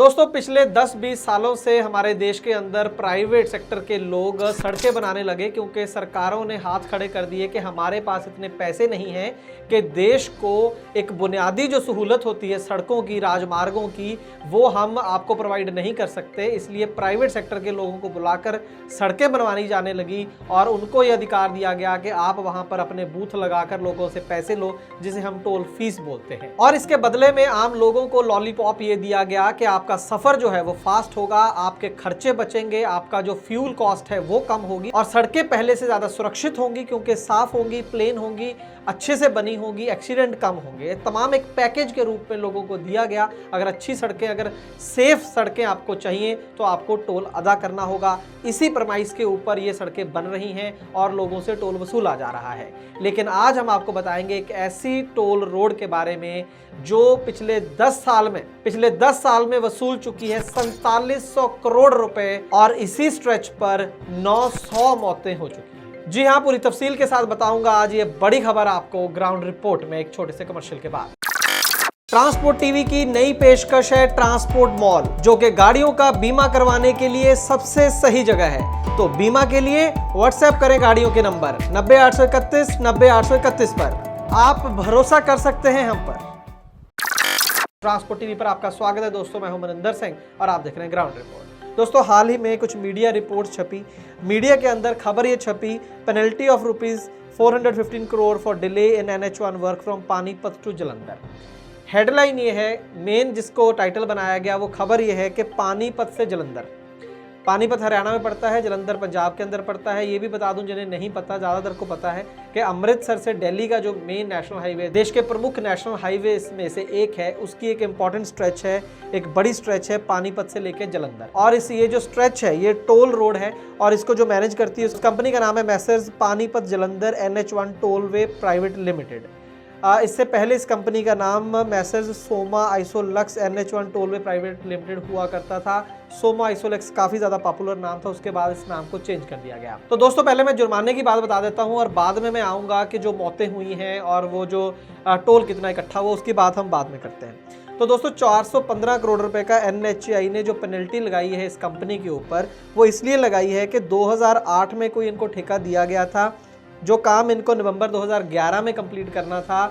दोस्तों पिछले 10-20 सालों से हमारे देश के अंदर प्राइवेट सेक्टर के लोग सड़कें बनाने लगे क्योंकि सरकारों ने हाथ खड़े कर दिए कि हमारे पास इतने पैसे नहीं हैं कि देश को एक बुनियादी जो सहूलत होती है सड़कों की, राजमार्गों की, वो हम आपको प्रोवाइड नहीं कर सकते। इसलिए प्राइवेट सेक्टर के लोगों को बुलाकर सड़कें बनवानी जाने लगी और उनको ये अधिकार दिया गया कि आप वहां पर अपने बूथ लगाकर लोगों से पैसे लो, जिसे हम टोल फीस बोलते हैं। और इसके बदले में आम लोगों को लॉलीपॉप ये दिया गया कि आपका सफर जो है वो फास्ट होगा, आपके खर्चे बचेंगे, आपका जो फ्यूल कॉस्ट है वो कम होगी और सड़कें पहले से ज्यादा सुरक्षित होंगी क्योंकि साफ होंगी, प्लेन होंगी, अच्छे से बनी होंगी, एक्सीडेंट कम होंगे। तमाम एक पैकेज के रूप में लोगों को दिया गया। अगर अच्छी सड़कें, अगर सेफ सड़कें आपको चाहिए तो आपको टोल अदा करना होगा। इसी फरमाइश के ऊपर ये सड़कें बन रही हैं और लोगों से टोल वसूला जा रहा है। लेकिन आज हम आपको बताएंगे एक ऐसी टोल रोड के बारे में जो पिछले 10 साल में वसूल चुकी है 4700 करोड़ रुपए और इसी स्ट्रेच पर 900 मौतें हो चुकी हैं। जी हाँ, पूरी तफसील के साथ बताऊंगा आज ये बड़ी खबर आपको ग्राउंड रिपोर्ट में, एक छोटे से कमर्शियल के बाद। ट्रांसपोर्ट टीवी की नई पेशकश है ट्रांसपोर्ट मॉल, जो कि गाड़ियों का बीमा करवाने के लिए सबसे सही जगह है। तो बीमा के लिए व्हाट्सएप करें गाड़ियों के नंबर 90 831 90 831 पर। आप भरोसा कर सकते हैं हम पर। ट्रांसपोर्ट टीवी पर आपका स्वागत है दोस्तों, मैं हूं मनिंदर सिंह और आप देख रहे हैं ग्राउंड रिपोर्ट। दोस्तों हाल ही में कुछ मीडिया रिपोर्ट छपी, मीडिया के अंदर खबर ये छपी, penalty of ₹415 crore for delay in NH1 work from Panipat to Jalandhar. Headline ये है, मेन जिसको टाइटल बनाया गया वो खबर ये है कि पानीपत से जालंधर, पानीपत हरियाणा में पड़ता है, जालंधर पंजाब के अंदर पड़ता है। ये भी बता दूं जिन्हें नहीं पता, ज़्यादातर को पता है कि अमृतसर से दिल्ली का जो मेन नेशनल हाईवे, देश के प्रमुख नेशनल हाईवे में से एक है, उसकी एक इंपॉर्टेंट स्ट्रेच है, एक बड़ी स्ट्रेच है पानीपत से लेकर जालंधर। और ये जो स्ट्रेच है ये टोल रोड है और इसको जो मैनेज करती है उस कंपनी का नाम है Messrs Panipat Jalandhar NH1 tollway private limited. इससे पहले इस कंपनी का नाम Messrs Soma Isolux NH1 tollway private limited हुआ करता था। सोमा आइसोलक्स काफ़ी ज़्यादा पॉपुलर नाम था, उसके बाद इस नाम को चेंज कर दिया गया। तो दोस्तों पहले मैं जुर्माने की बात बता देता हूं और बाद में मैं आऊँगा कि जो मौतें हुई हैं और वो जो टोल कितना इकट्ठा हुआ उसकी बात हम बाद में करते हैं। तो दोस्तों 415 करोड़ रुपए का NHAI ने जो पेनल्टी लगाई है इस कंपनी के ऊपर, वो इसलिए लगाई है कि 2008 में कोई इनको ठेका दिया गया था। जो काम इनको नवंबर 2011 में कंप्लीट करना था,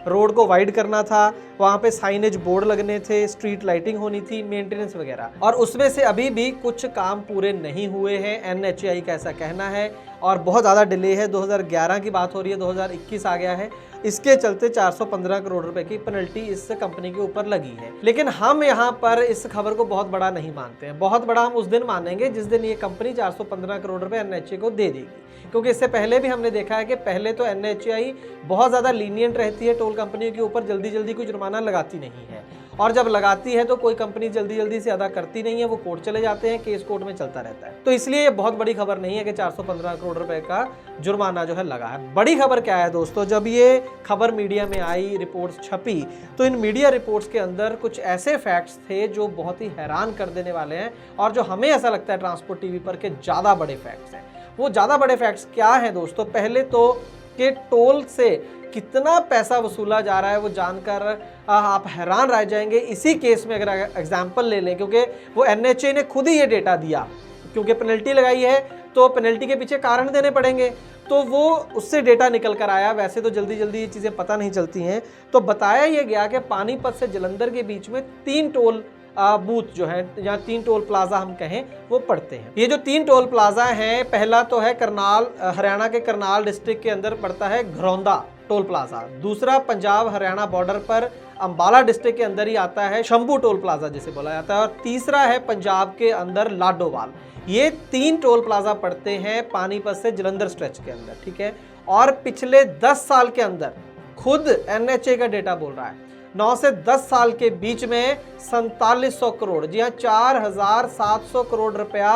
रोड को वाइड करना था, वहाँ पे साइनेज बोर्ड लगने थे, स्ट्रीट लाइटिंग होनी थी, मेंटेनेंस वगैरह, और उसमें से अभी भी कुछ काम पूरे नहीं हुए हैं, NHAI का ऐसा कहना है और बहुत ज़्यादा डिले है। 2011 की बात हो रही है, 2021 आ गया है। इसके चलते 415 करोड़ रुपए की पेनल्टी इस कंपनी के ऊपर लगी है। लेकिन हम यहाँ पर इस खबर को बहुत बड़ा नहीं मानते हैं। बहुत बड़ा हम उस दिन मानेंगे जिस दिन ये कंपनी 415 करोड़ रुपए NHAI को दे देगी, क्योंकि इससे पहले भी हमने देखा है कि पहले तो NHAI बहुत ज़्यादा लीनियंट रहती है टोल कंपनियों के ऊपर, जल्दी जल्दी कोई जुर्माना लगाती नहीं है और जब लगाती है तो कोई कंपनी जल्दी जल्दी से अदा करती नहीं है, वो कोर्ट चले जाते हैं, केस कोर्ट में चलता रहता है। तो इसलिए ये बहुत बड़ी खबर नहीं है कि 415 करोड़ रुपए का जुर्माना जो है लगा है। बड़ी खबर क्या है दोस्तों, जब ये खबर मीडिया में आई, रिपोर्ट्स छपी, तो इन मीडिया रिपोर्ट्स के अंदर कुछ ऐसे फैक्ट्स थे जो बहुत ही हैरान कर देने वाले हैं और जो हमें ऐसा लगता है ट्रांसपोर्ट टीवी पर के ज़्यादा बड़े फैक्ट्स हैं। वो ज़्यादा बड़े फैक्ट्स क्या हैं दोस्तों? पहले तो कि टोल से कितना पैसा वसूला जा रहा है वो जानकर आप हैरान रह जाएंगे। इसी केस में अगर एग्जाम्पल ले लें, क्योंकि वो NHAI ने खुद ही ये डेटा दिया, क्योंकि पेनल्टी लगाई है तो पेनल्टी के पीछे कारण देने पड़ेंगे, तो वो उससे डेटा निकल कर आया। वैसे तो जल्दी जल्दी ये चीज़ें पता नहीं चलती हैं। तो बताया ये गया कि पानीपत से जालंधर के बीच में 3 टोल बूथ जो है, या 3 टोल प्लाजा हम कहें, वो पड़ते हैं। ये जो 3 टोल प्लाजा हैं, पहला तो है करनाल, हरियाणा के करनाल डिस्ट्रिक्ट के अंदर पड़ता है घरौंदा टोल प्लाजा। दूसरा पंजाब हरियाणा बॉर्डर पर अंबाला डिस्ट्रिक्ट के अंदर ही आता है शंभू टोल प्लाजा जिसे बोला जाता है, और तीसरा है पंजाब के अंदर लाडोवाल। ये 3 टोल प्लाजा पड़ते हैं पानीपत से जालंधर स्ट्रेच के अंदर, ठीक है। और पिछले 10 साल के अंदर खुद NHAI का डेटा बोल रहा है 9 से 10 साल के बीच में 4700 करोड़, जी हाँ 4700 करोड़ रुपया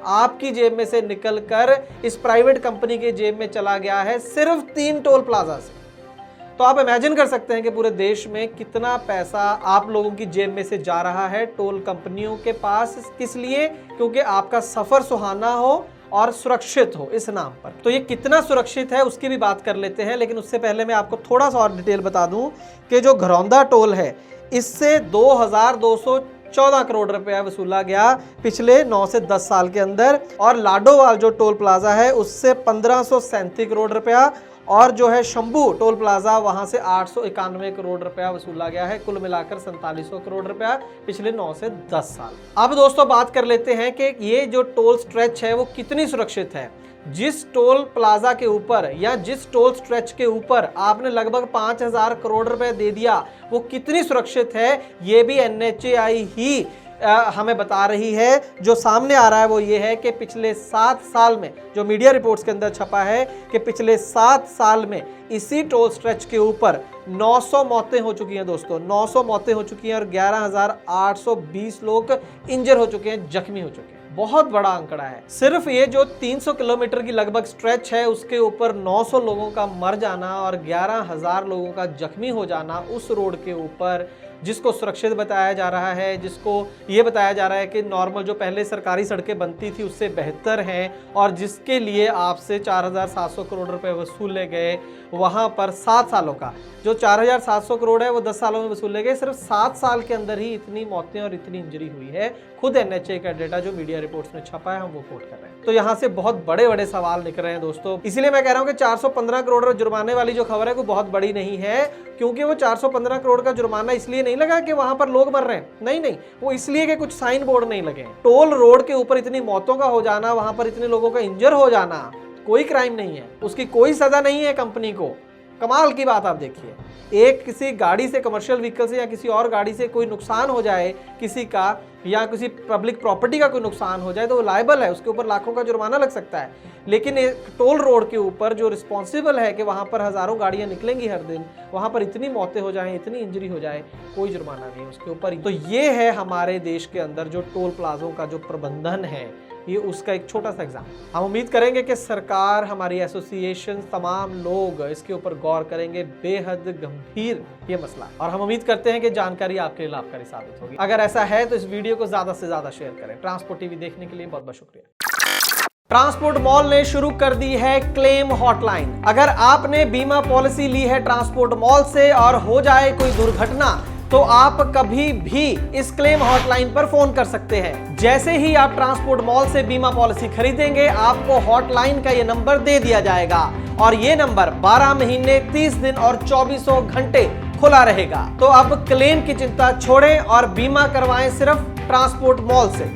आपकी जेब में से निकलकर इस प्राइवेट कंपनी के जेब में चला गया है, सिर्फ 3 टोल प्लाजा से। तो आप इमेजिन कर सकते हैं कि पूरे देश में कितना पैसा आप लोगों की जेब में से जा रहा है टोल कंपनियों के पास। किस लिए? क्योंकि आपका सफर सुहाना हो और सुरक्षित हो इस नाम पर। तो ये कितना सुरक्षित है उसकी भी बात कर लेते हैं, लेकिन उससे पहले मैं आपको थोड़ा सा और डिटेल बता दूं कि जो घरौंदा टोल है इससे 2200 14 करोड़ रुपया वसूला गया पिछले 9 से 10 साल के अंदर। और लाडोवाल जो टोल प्लाजा है उससे 1537 करोड़ रुपया, और जो है शंभू टोल प्लाजा वहां से 891 करोड़ रुपया वसूला गया है। कुल मिलाकर 4700 करोड़ रुपया पिछले 9 से 10 साल। अब दोस्तों बात कर लेते हैं कि ये जो टोल स्ट्रेच है वो कितनी सुरक्षित है। जिस टोल प्लाजा के ऊपर या जिस टोल स्ट्रेच के ऊपर आपने लगभग 5000 करोड़ रुपए दे दिया वो कितनी सुरक्षित है, ये भी NHAI ही हमें बता रही है। जो सामने आ रहा है वो ये है कि पिछले 7 साल में, जो मीडिया रिपोर्ट्स के अंदर छपा है कि पिछले 7 साल में इसी टोल स्ट्रेच के ऊपर 900 मौतें हो चुकी हैं दोस्तों, 900 मौतें हो चुकी हैं और 11,820 लोग इंजर हो चुके हैं, जख्मी हो चुके हैं। बहुत बड़ा आंकड़ा है। सिर्फ ये जो 300 किलोमीटर की लगभग स्ट्रेच है उसके ऊपर 900 लोगों का मर जाना और 11,000 लोगों का जख्मी हो जाना उस रोड के ऊपर, जिसको सुरक्षित बताया जा रहा है, जिसको ये बताया जा रहा है कि नॉर्मल जो पहले सरकारी सड़कें बनती थी उससे बेहतर हैं, और जिसके लिए आपसे 4,700 करोड़ रुपए वसूले गए, वहाँ पर 7 सालों का जो 4,700 करोड़ है वो 10 सालों में वसूले गए। सिर्फ 7 साल के अंदर ही इतनी मौतें और इतनी इंजरी हुई है। खुद NHAI का डेटा जो मीडिया रिपोर्ट्स में छपा है हम वो कोट कर रहे हैं। तो यहाँ से बहुत बड़े बड़े सवाल निकल रहे हैं दोस्तों। इसीलिए मैं कह रहा हूँ कि 415 करोड़ जुर्माने वाली जो खबर है वो बहुत बड़ी नहीं है, क्योंकि वो 415 करोड़ का जुर्माना इसलिए नहीं लगा कि वहां पर लोग मर रहे हैं, नहीं, वो इसलिए कि कुछ साइन बोर्ड नहीं लगे। टोल रोड के ऊपर इतनी मौतों का हो जाना, वहां पर इतने लोगों का इंजर हो जाना कोई क्राइम नहीं है, उसकी कोई सजा नहीं है कंपनी को। कमाल की बात आप देखिए, एक किसी गाड़ी से, कमर्शियल व्हीकल से या किसी और गाड़ी से कोई नुकसान हो जाए किसी का, या किसी पब्लिक प्रॉपर्टी का कोई नुकसान हो जाए तो वो लायबल है, उसके ऊपर लाखों का जुर्माना लग सकता है। लेकिन एक टोल रोड के ऊपर जो रिस्पॉन्सिबल है कि वहाँ पर हज़ारों गाड़ियाँ निकलेंगी हर दिन, वहाँ पर इतनी मौतें हो जाएं, इतनी इंजरी हो जाए, कोई जुर्माना नहीं है उसके ऊपर। तो ये है हमारे देश के अंदर जो टोल प्लाजों का जो प्रबंधन है, ये उसका एक छोटा सा एग्जाम्पल। हम उम्मीद करेंगे कि सरकार, हमारी एसोसिएशन, तमाम लोग इसके ऊपर गौर करेंगे। बेहद गंभीर ये मसला, और हम उम्मीद करते हैं कि जानकारी आपके लिए लाभकारी साबित होगी। अगर ऐसा है तो इस वीडियो को ज्यादा से ज्यादा शेयर करें। ट्रांसपोर्ट टीवी देखने के लिए बहुत बहुत शुक्रिया। ट्रांसपोर्ट मॉल ने शुरू कर दी है क्लेम हॉटलाइन। अगर आपने बीमा पॉलिसी ली है ट्रांसपोर्ट मॉल से और हो जाए कोई दुर्घटना, तो आप कभी भी इस क्लेम हॉटलाइन पर फोन कर सकते हैं। जैसे ही आप ट्रांसपोर्ट मॉल से बीमा पॉलिसी खरीदेंगे, आपको हॉटलाइन का ये नंबर दे दिया जाएगा, और ये नंबर 12 महीने 30 दिन और 24 घंटे खुला रहेगा। तो अब क्लेम की चिंता छोड़ें और बीमा करवाएं सिर्फ ट्रांसपोर्ट मॉल से।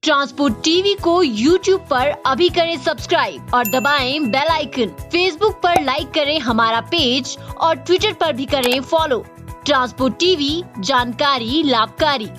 ट्रांसपोर्ट टीवी को YouTube पर अभी करें सब्सक्राइब और दबाएं बेल आइकन। Facebook पर लाइक करें हमारा पेज और Twitter पर भी करें फॉलो। ट्रांसपोर्ट टीवी, जानकारी लाभकारी।